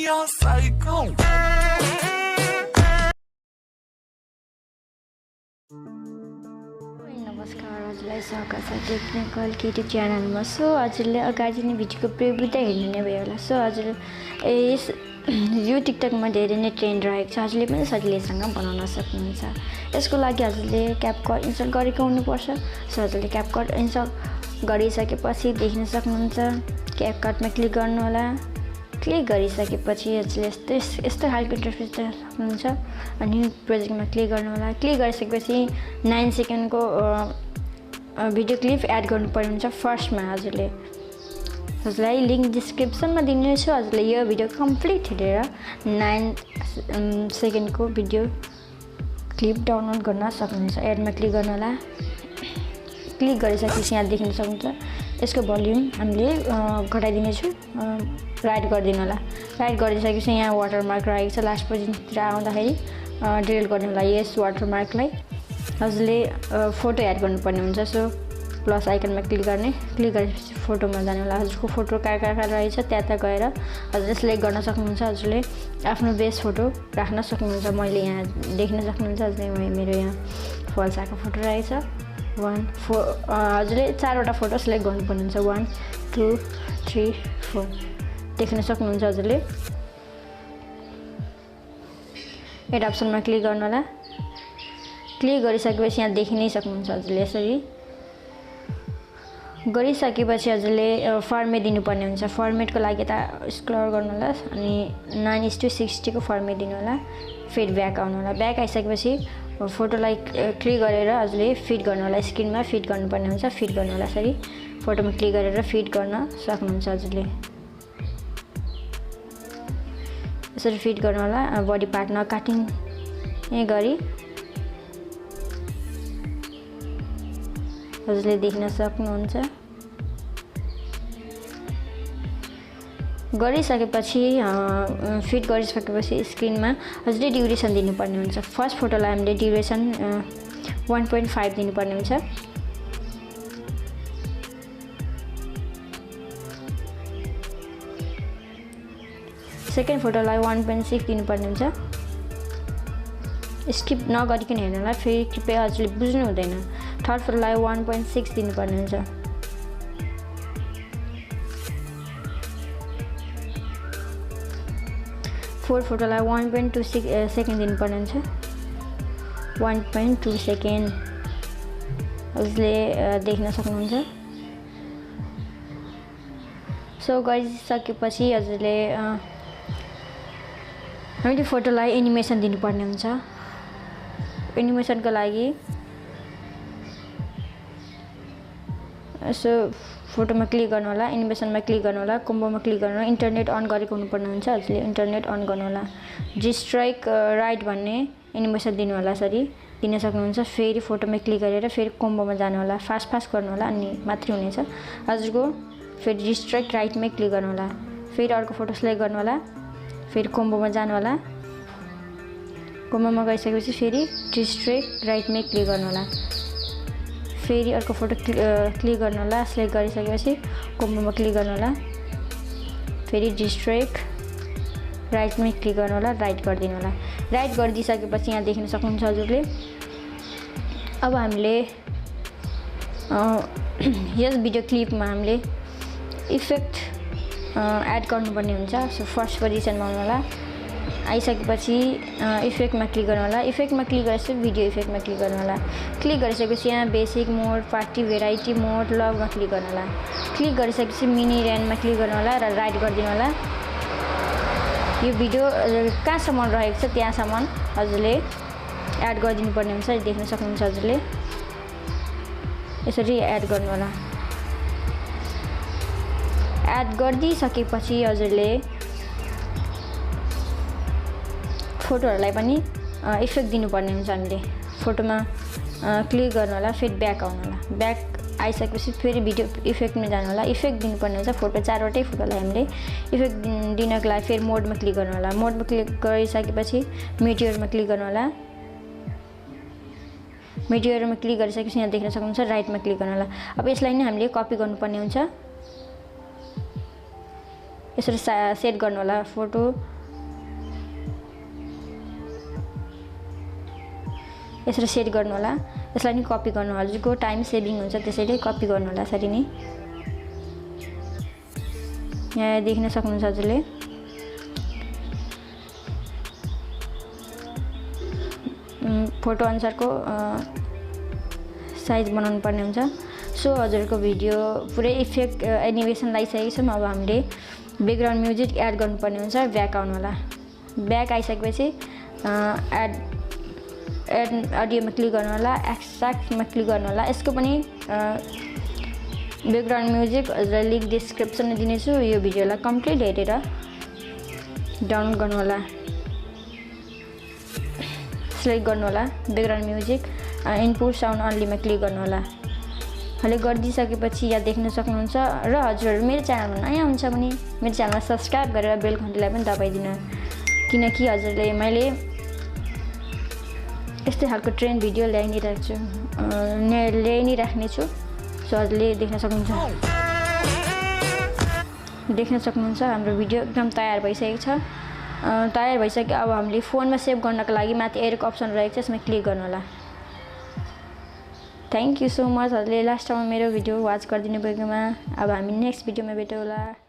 You're psycho. नमस्कार हजुरलाई स्वागत छ टेक्निकल किटो च्यानलमा। सो हजुरले अगाडि नै भिडियोको प्रिभ्यू त हेर्नु नै भयो होला। सो हजुर यस यो टिकटकमा धेरै नै ट्रेन्ड रहेको छ। हजुरले पनि सजिलैसँग बनाउन सक्नुहुन्छ। यसको लागि हजुरले क्यापकट इन्स्टल गरेको हुनुपर्छ। सो हजुरले क्यापकट इन्स्टल गरिसकेपछि देख्न सक्नुहुन्छ। क्यापकटमा क्लिक गर्नु होला। क्लिक गरिसकेपछि हजुरले यस्तो खालको इन्टरफेस देख्न सक्नुहुन्छ। अनि प्रोजेक्टमा क्लिक गर्नु होला। क्लिक गरिसकेपछि 9 सेकेन्डको भिडियो क्लिप एड गर्नुपर्ने हुन्छ। फर्स्टमा हजुरलाई लिङ्क डिस्क्रिप्सनमा दिनेछु। हजुरले यो भिडियो कम्प्लिट हेरेर 9 सेकेन्डको भिडियो क्लिप डाउनलोड गर्न सक्नुहुन्छ। एडमा क्लिक गर्नु होला। क्लिक गरिसकेपछि यहाँ देख्न सक्नुहुन्छ। यसको भोल्युम हामीले घटाइदिनेछु। राइट गरिदिनु होला। राइट गरिसकेपछि यहाँ वाटरमार्क रहेको छ। लास्ट पोजिसनतिर आउँदाखेरि डिलिट गर्नु होला यस वाटरमार्कलाई। हजुरले फोटो एड गर्नुपर्ने हुन्छ। सो प्लस आइकनमा क्लिक गर्ने। क्लिक गरेपछि फोटोमा जानु होला। हजुरको फोटो कहाँ रहेछ त्यहाँ गएर हजुरले सिलेक्ट गर्न सक्नुहुन्छ। हजुरले आफ्नो बेस्ट फोटो राख्न सक्नुहुन्छ। मैले यहाँ देख्न सक्नुहुन्छ। हजुरले मेरो यहाँ फल्साको फोटो रहेछ। हजुरले 4वटा फोटो सिलेक्ट गर्नुपर्ने हुन्छ। 1 2 3 4 देख्न सक्नुहुन्छ। हजुरले एड अप्सनमा क्लिक गर्नु होला। क्लिक गरिसकेपछि यहाँ देखि नै सक्नुहुन्छ। हजुरले यसरी गरिसकेपछि हजुरले फर्मेट दिनुपर्ने हुन्छ। फर्मेटको लागि त स्क्रल गर्नु होला अनि 9:60 को फर्मेट दिनु होला। फेरि ब्याक आउनु होला। ब्याक आइसकेपछि फोटोलाई क्लिक गरेर हजुरले फिट गर्नु होला। स्क्रिनमा फिट गर्नुपर्ने हुन्छ। फिट गर्नु होला। यसरी फोटोमा क्लिक गरेर फिट गर्न सक्नुहुन्छ। हजुरले यसरी फिट गर्नु होला। बडी पार्ट नकाटिने गरी हजुरले देख्न सक्नुहुन्छ। गरिसकेपछि फिट गरिसकेपछि स्क्रिनमा हजुरले ड्युरेसन दिनुपर्ने हुन्छ। फर्स्ट फोटोलाई हामीले ड्युरेसन 1.5 दिनुपर्ने हुन्छ। सेकेन्ड फोटोलाई 1.6 दिनुपर्ने हुन्छ। स्किप नगरिकन हेर्नुलाई फेरि कृपया हजुरले बुझ्नु हुँदैन। थर्ड फोटोलाई 1.6 दिनुपर्ने हुन्छ। फोर्थ फोटोलाई 1.2 सेकेन्ड दिनुपर्ने हुन्छ। 1.2 सेकेन्ड हजुरले देख्न सक्नुहुन्छ। सो गरिसकेपछि हजुरले हामीले फोटोलाई एनिमेसन दिनुपर्ने हुन्छ। एनिमेसनको लागि सो फोटोमा क्लिक गर्नु होला। एनिमेसनमा क्लिक गर्नु होला। कम्बोमा क्लिक गर्नु होला। इन्टरनेट अन गरेको हुनुपर्ने हुन्छ। हजुरले इन्टरनेट अन गर्नु होला। स्ट्राइक राइट भन्ने एनिमेसन दिनु होला। यसरी दिन सक्नुहुन्छ। फेरि फोटोमा क्लिक गरेर फेरि कम्बोमा जानु होला। फास्ट गर्नु होला अनि मात्रै हुनेछ। हजुरको फेरि स्ट्राइक राइटमै क्लिक गर्नु होला। फेरि अर्को फोटो सिलेक्ट गर्नु होला। फेरि कम्बोमा जानु होला। कम्बोमा गइसकेपछि फेरि स्ट्राइक राइटमै क्लिक गर्नु होला। फेरि अर्को फोटो क्लिक गर्नु होला। सिलेक्ट गरिसकेपछि कम्बोमा क्लिक गर्नु होला। फेरि स्ट्राइक राइटमै क्लिक गर्नु होला। राइट गरिदिनु होला। राइट गरिदिइसकेपछि यहाँ देख्न सक्नुहुन्छ हजुरले। अब हामीले यस भिडियो क्लिपमा हामीले इफेक्ट एड गर्नुपर्ने हुन्छ। सो फर्स्ट पोजिसनमा आउनु होला। आइसकेपछि इफेक्टमा क्लिक गर्नु होला। इफेक्टमा क्लिक गरेपछि भिडियो इफेक्टमा क्लिक गर्नु होला। क्लिक गरिसकेपछि यहाँ बेसिक मोड, पार्टी, भेराइटी मोड, लगमा क्लिक गर्नु होला। क्लिक गरिसकेपछि मिनी ऱ्यान्डमा क्लिक गर्नु होला र राइट गरिदिनु होला। यो भिडियो कहाँसम्म रहेको छ त्यहाँसम्म हजुरले एड गरिदिनु पर्ने हुन्छ। देख्न सक्नुहुन्छ। हजुरले यसरी एड गर्नु होला। एड गरिदिइसकेपछि हजुरले फोटोहरूलाई पनि इफेक्ट दिनुपर्ने हुन्छ। हामीले फोटोमा क्लिक गर्नु होला। फेरि ब्याक आउनु होला। ब्याक आइसकेपछि फेरि भिडियो इफेक्टमा जानु होला। इफेक्ट दिनुपर्ने हुन्छ। फोटो 4वटै फोटोलाई हामीले इफेक्ट दिनको लागि फेरि मोडमा क्लिक गर्नु होला। मोडमा क्लिक गरिसकेपछि मेटेरियलमा क्लिक गर्नु होला। मेटेरियलमा क्लिक गरिसकेपछि यहाँ देख्न सक्नुहुन्छ। राइटमा क्लिक गर्नु होला। अब यसलाई नै हामीले कपी गर्नुपर्ने हुन्छ। यसरी सेट गर्नु होला। फोटो यसरी सेट गर्नु होला। यसलाई नि कपी गर्नु होला, हजुरको टाइम सेभिङ हुन्छ, त्यसैले कपी गर्नु होला यसरी नै। यहाँ देख्न सक्नुहुन्छ हजुरले। फोटो अनुसारको साइज बनाउनु पर्ने हुन्छ। सो हजुरको भिडियो पुरै इफेक्ट एनिमेसन लगाइसकेको छौँ। अब हामीले ब्याकग्राउन्ड म्युजिक एड गर्नुपर्ने हुन्छ। ब्याक आउनु होला। ब्याक आइसकेपछि एड अडियोमा क्लिक गर्नु होला, एक्सट्र्याक्टमा क्लिक गर्नु होला। यसको पनि ब्याकग्राउन्ड म्युजिक हजुरलाई लिङ्क डिस्क्रिप्सनमा दिनेछु। यो भिडियोलाई कम्प्लिट हेरेर डाउनलोड गर्नु होला। सेलेक्ट गर्नु होला ब्याकग्राउन्ड म्युजिक, इनपुट साउन्ड अन्लीमा क्लिक गर्नु होला। अहिले गरिदिइसकेपछि यहाँ देख्न सक्नुहुन्छ। र हजुरहरू मेरो च्यानलमा नयाँ हुन्छ भने मेरो च्यानलमा सब्सक्राइब गरेर बेल घन्टीलाई पनि दबाइदिनु, किनकि हजुरले मैले यस्तै खालको ट्रेन्ड भिडियो ल्याइ नै राख्नेछु। सो हजुरले देख्न सक्नुहुन्छ हाम्रो भिडियो एकदम तयार भइसकेको छ। तयार भइसक्यो। अब हामीले फोनमा सेभ गर्नको लागि माथि एरोको अप्सन रहेको छ, यसमा क्लिक गर्नु होला। थ्याङ्क यू सो मच हजुरले लास्ट टाइममा मेरो भिडियो वाच गरिदिनु भएकोमा। अब हामी नेक्स्ट भिडियोमा भेटौँला।